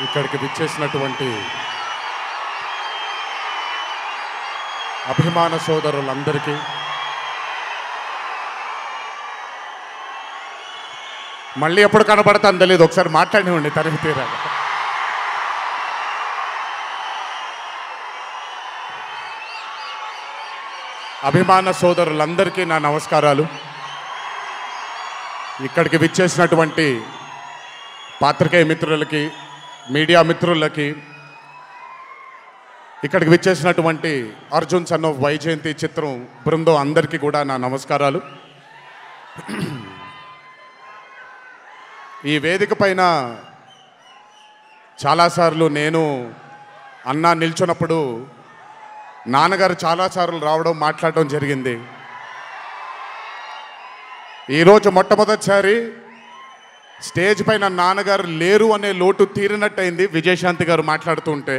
ఇక్కడికి విచ్చేసినటువంటి అభిమాన సోదరులందరికీ మళ్ళీ ఎప్పుడు కనబడతాను తెలియదు, ఒకసారి మాట్లాడివ్వండి తనివి తీరాలి. అభిమాన సోదరులందరికీ నా నమస్కారాలు. ఇక్కడికి విచ్చేసినటువంటి పాత్రికేయ మిత్రులకి, మీడియా మిత్రులకి, ఇక్కడికి విచ్చేసినటువంటి అర్జున్ సన్ ఆఫ్ వైజయంతి చిత్రం బృందం అందరికీ కూడా నా నమస్కారాలు. ఈ వేదిక పైన చాలాసార్లు నేను అన్నా నిల్చున్నప్పుడు నాన్నగారు చాలాసార్లు రావడం, మాట్లాడడం జరిగింది. ఈరోజు మొట్టమొదటిసారి స్టేజ్ పైన నాన్నగారు లేరు అనే లోటు తీరినట్టయింది విజయశాంతి గారు మాట్లాడుతుంటే.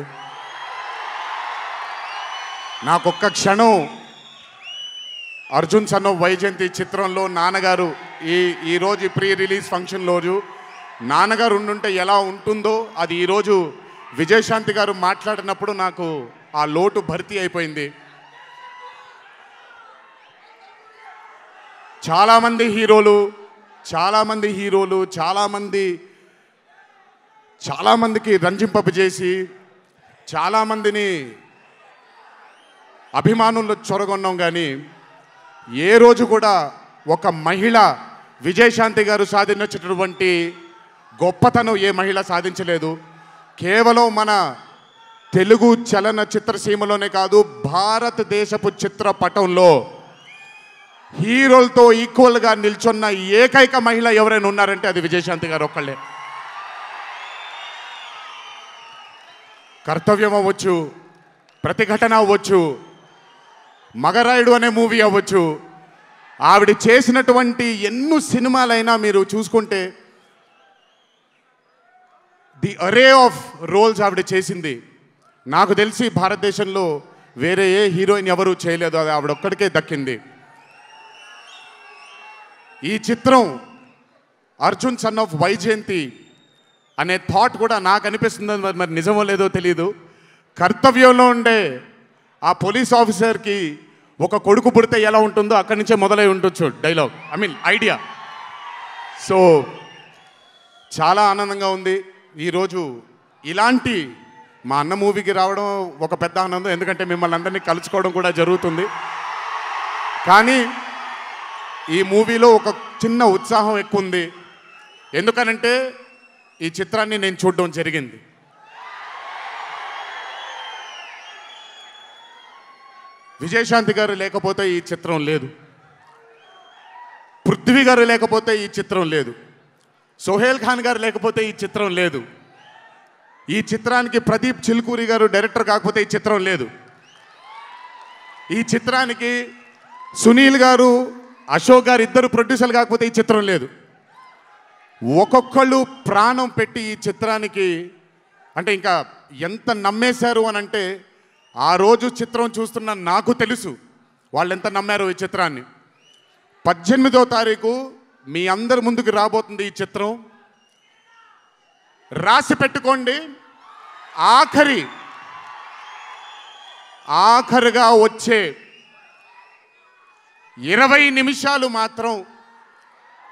నాకొక్క క్షణం అర్జున్ సన్ ఆఫ్ వైజయంతి చిత్రంలో నాన్నగారు ఈరోజు ప్రీ రిలీజ్ ఫంక్షన్ రోజు నాన్నగారు ఉండుంటే ఎలా ఉంటుందో అది ఈరోజు విజయశాంతి గారు మాట్లాడినప్పుడు నాకు ఆ లోటు భర్తీ అయిపోయింది. చాలామంది హీరోలు చాలామందికి రంజింపజేసి చాలామందిని అభిమానుల్లో చొరగొన్నాం, కానీ ఏ రోజు కూడా ఒక మహిళ విజయశాంతి గారు సాధించినటువంటి గొప్పతనం ఏ మహిళ సాధించలేదు. కేవలం మన తెలుగు చలన చిత్రసీమలోనే కాదు, భారతదేశపు చిత్రపటంలో హీరోలతో ఈక్వల్గా నిల్చున్న ఏకైక మహిళ ఎవరైనా ఉన్నారంటే అది విజయశాంతి గారు ఒక్కళ్ళే. కర్తవ్యం అవ్వచ్చు, ప్రతిఘటన అవ్వచ్చు, మగరాయుడు అనే మూవీ అవ్వచ్చు, ఆవిడ చేసినటువంటి ఎన్నో సినిమాలైనా మీరు చూసుకుంటే ది అరే ఆఫ్ రోల్స్ ఆవిడ చేసింది. నాకు తెలిసి భారతదేశంలో వేరే ఏ హీరోయిన్ ఎవరూ చేయలేదు, అది ఆవిడ ఒక్కడికే దక్కింది. ఈ చిత్రం అర్జున్ సన్ ఆఫ్ వైజయంతి అనే థాట్ కూడా నాకు అనిపిస్తుంది, మరి నిజమో లేదో తెలియదు. కర్తవ్యంలో ఉండే ఆ పోలీస్ ఆఫీసర్కి ఒక కొడుకు పుడితే ఎలా ఉంటుందో అక్కడి నుంచే మొదలై ఉండొచ్చు డైలాగ్, ఐడియా. సో చాలా ఆనందంగా ఉంది ఈరోజు ఇలాంటి మా అన్న మూవీకి రావడం ఒక పెద్ద ఆనందం, ఎందుకంటే మిమ్మల్ని అందరినీ కలుసుకోవడం కూడా జరుగుతుంది. కానీ ఈ మూవీలో ఒక చిన్న ఉత్సాహం ఎక్కువ ఉంది, ఎందుకనంటే ఈ చిత్రాన్ని నేను చూడడం జరిగింది. విజయశాంతి గారు లేకపోతే ఈ చిత్రం లేదు, పృథ్వీ గారు లేకపోతే ఈ చిత్రం లేదు, సోహేల్ ఖాన్ గారు లేకపోతే ఈ చిత్రం లేదు, ఈ చిత్రానికి ప్రదీప్ చిల్కూరి గారు డైరెక్టర్ కాకపోతే ఈ చిత్రం లేదు, ఈ చిత్రానికి సునీల్ గారు, అశోక్ గారు ఇద్దరు ప్రొడ్యూసర్లు కాకపోతే ఈ చిత్రం లేదు. ఒక్కొక్కళ్ళు ప్రాణం పెట్టి ఈ చిత్రానికి, అంటే ఇంకా ఎంత నమ్మేశారు అని అంటే, ఆ రోజు చిత్రం చూస్తున్న నాకు తెలుసు వాళ్ళు ఎంత నమ్మారు ఈ చిత్రాన్ని. 18వ తారీఖు మీ అందరి ముందుకు రాబోతుంది ఈ చిత్రం. రాసి పెట్టుకోండి, ఆఖరిగా వచ్చే 20 నిమిషాలు మాత్రం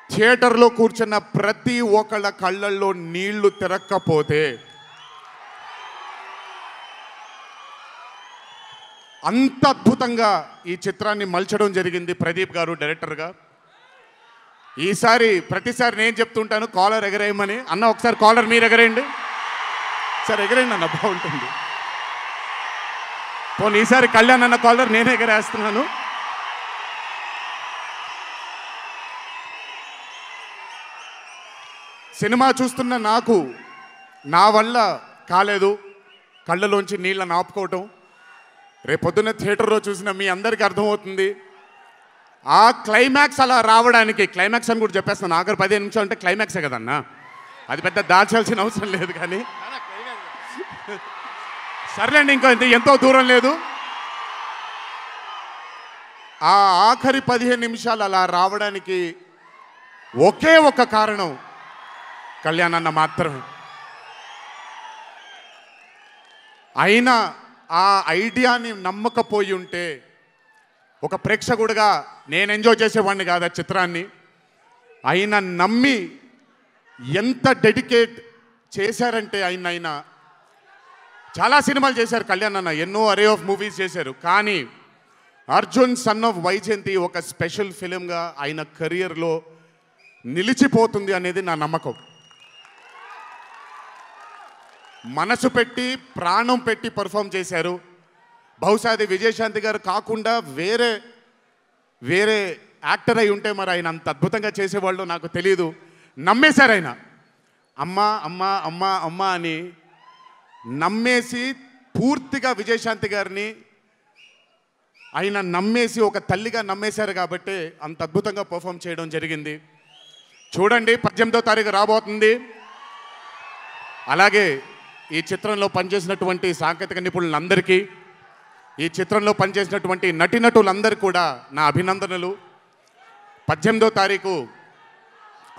థియేటర్లో కూర్చున్న ప్రతి ఒక్కళ్ళ కళ్ళల్లో నీళ్లు తిరక్కపోతే, అంత అద్భుతంగా ఈ చిత్రాన్ని మలచడం జరిగింది ప్రదీప్ గారు డైరెక్టర్గా. ప్రతిసారి నేను చెప్తుంటాను కాలర్ ఎగరేయమని. అన్న ఒకసారి కాలర్ మీరు ఎగరేయండి సార్, ఎగరేయండి అన్న, బాగుంటుంది. పోనీ ఈసారి కళ్యాణ్ అన్న కాలర్ నేనే ఎగరేస్తున్నాను. సినిమా చూస్తున్న నాకు నా వల్ల కాలేదు కళ్ళలోంచి నీళ్ళని ఆపుకోవటం. రేపొద్దున్న థియేటర్లో చూసిన మీ అందరికీ అర్థమవుతుంది. ఆ క్లైమాక్స్ అలా రావడానికి, క్లైమాక్స్ అని కూడా చెప్పేస్తాను, ఆఖరి 15 నిమిషాలు అంటే క్లైమాక్సే కదన్నా, అది పెద్ద దాచాల్సిన అవసరం లేదు. కానీ సర్లేండి, ఇంకో ఎంతో దూరం లేదు. ఆ ఆఖరి 15 నిమిషాలు అలా రావడానికి ఒకే ఒక కారణం కళ్యాణ్ అన్న మాత్రమే. అయినా ఆ ఐడియాని నమ్మకపోయి ఉంటే ఒక ప్రేక్షకుడిగా నేను ఎంజాయ్ చేసేవాడిని కాదు ఆ చిత్రాన్ని. అయినా నమ్మి ఎంత డెడికేట్ చేశారంటే ఆయన చాలా సినిమాలు చేశారు కళ్యాణ్ అన్న, ఎన్నో అరే ఆఫ్ మూవీస్ చేశారు. కానీ అర్జున్ సన్ ఆఫ్ వైజయంతి ఒక స్పెషల్ ఫిలింగా ఆయన కెరియర్లో నిలిచిపోతుంది అనేది నా నమ్మకం. మనసు పెట్టి ప్రాణం పెట్టి పర్ఫామ్ చేశారు. బహుశా అది విజయశాంతి గారు కాకుండా వేరే యాక్టర్ అయి ఉంటే మరి ఆయన అంత అద్భుతంగా చేసేవాళ్ళు నాకు తెలియదు. నమ్మేశారు ఆయన. అమ్మా అమ్మా అమ్మా అమ్మా అని నమ్మేసి పూర్తిగా విజయశాంతి గారిని ఆయన నమ్మేసి ఒక తల్లిగా నమ్మేశారు కాబట్టి అంత అద్భుతంగా పర్ఫామ్ చేయడం జరిగింది. చూడండి 18వ తారీఖు రాబోతుంది. అలాగే ఈ చిత్రంలో పనిచేసినటువంటి సాంకేతిక నిపుణులందరికీ, ఈ చిత్రంలో పనిచేసినటువంటి నటీనటులందరికీ కూడా నా అభినందనలు. 18వ తారీఖు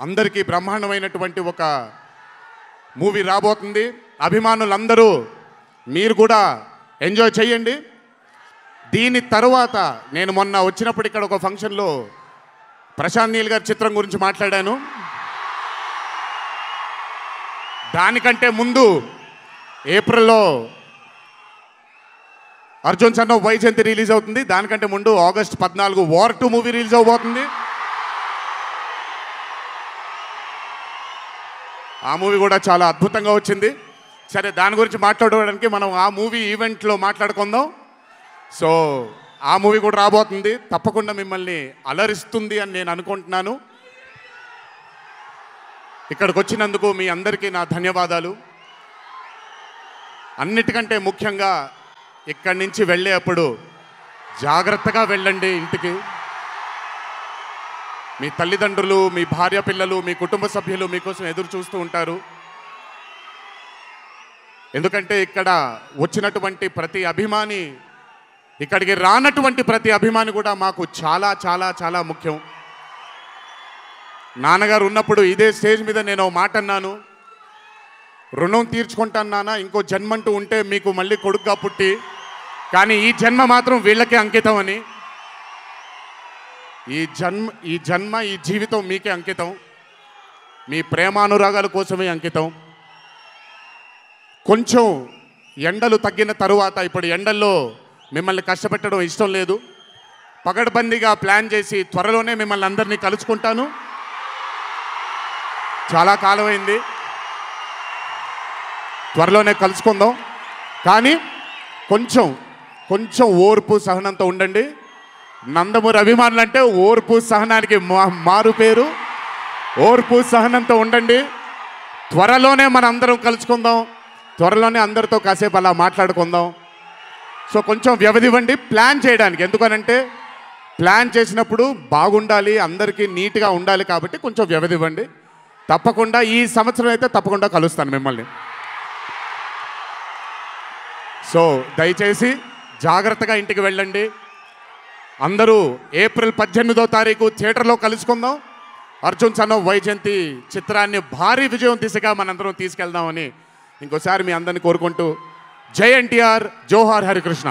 అందరికీ బ్రహ్మాండమైనటువంటి ఒక మూవీ రాబోతుంది. అభిమానులందరూ మీరు కూడా ఎంజాయ్ చేయండి. దీని తరువాత నేను మొన్న వచ్చినప్పుడు ఇక్కడ ఒక ఫంక్షన్లో ప్రశాంత్ నీల్ గారి చిత్రం గురించి మాట్లాడాను. దానికంటే ముందు ఏప్రిల్లో Arjun son of Vyjayanthi release అవుతుంది. దానికంటే ముందు ఆగస్ట్ 14 వార్ 2 మూవీ రిలీజ్ అవబోతుంది. ఆ మూవీ కూడా చాలా అద్భుతంగా వచ్చింది. సరే, దాని గురించి మాట్లాడడానికి మనం ఆ మూవీ ఈవెంట్లో మాట్లాడుకుందాం. సో ఆ మూవీ కూడా రాబోతుంది. తప్పకుండా మిమ్మల్ని అలరిస్తుంది అని నేను అనుకుంటున్నాను. ఇక్కడికి వచ్చినందుకు మీ అందరికీ నా ధన్యవాదాలు. అన్నిటికంటే ముఖ్యంగా ఇక్కడి నుంచి వెళ్ళేటప్పుడు జాగ్రత్తగా వెళ్ళండి ఇంటికి. మీ తల్లిదండ్రులు, మీ భార్య పిల్లలు, మీ కుటుంబ సభ్యులు మీకోసం ఎదురు చూస్తూ ఉంటారు. ఎందుకంటే ఇక్కడ వచ్చినటువంటి ప్రతి అభిమాని, ఇక్కడికి రానటువంటి ప్రతి అభిమాని కూడా మాకు చాలా చాలా చాలా ముఖ్యం. నాన్నగారు ఉన్నప్పుడు ఇదే స్టేజ్ మీద నేను మాట అన్నాను, రుణం తీర్చుకుంటాను నాన్న, ఇంకో జన్మంటూ ఉంటే మీకు మళ్ళీ కొడుకుగా పుట్టి, కానీ ఈ జన్మ మాత్రం వీళ్ళకే అంకితం అని. ఈ జన్మ ఈ జీవితం మీకే అంకితం, మీ ప్రేమానురాగాల కోసమే అంకితం. కొంచెం ఎండలు తగ్గిన తరువాత, ఇప్పుడు ఎండల్లో మిమ్మల్ని కష్టపెట్టడం ఇష్టం లేదు, పగడ్బందీగా ప్లాన్ చేసి త్వరలోనే మిమ్మల్ని అందరినీ కలుసుకుంటాను. చాలా కాలమైంది, త్వరలోనే కలుసుకుందాం. కానీ కొంచెం ఓర్పు సహనంతో ఉండండి. నందమూరి అభిమానులు అంటే ఓర్పు సహనానికి మారు పేరు. ఓర్పు సహనంతో ఉండండి. త్వరలోనే మన అందరం కలుసుకుందాం, త్వరలోనే అందరితో కాసేపు అలా మాట్లాడుకుందాం. సో కొంచెం వ్యవధి ఇవ్వండి ప్లాన్ చేయడానికి. ఎందుకనంటే ప్లాన్ చేసినప్పుడు బాగుండాలి, అందరికీ నీట్గా ఉండాలి, కాబట్టి కొంచెం వ్యవధి ఇవ్వండి. తప్పకుండా ఈ సంవత్సరం అయితే తప్పకుండా కలుస్తాను మిమ్మల్ని. సో దయచేసి జాగ్రత్తగా ఇంటికి వెళ్ళండి. అందరూ ఏప్రిల్ 18వ తారీఖు థియేటర్లో కలుసుకుందాం. అర్జున్ సన్ ఆఫ్ వైజయంతి చిత్రాన్ని భారీ విజయం దిశగా మనందరం తీసుకెళ్దామని ఇంకోసారి మీ అందరిని కోరుకుంటూ, జై ఎన్టీఆర్, జోహార్ హరికృష్ణ.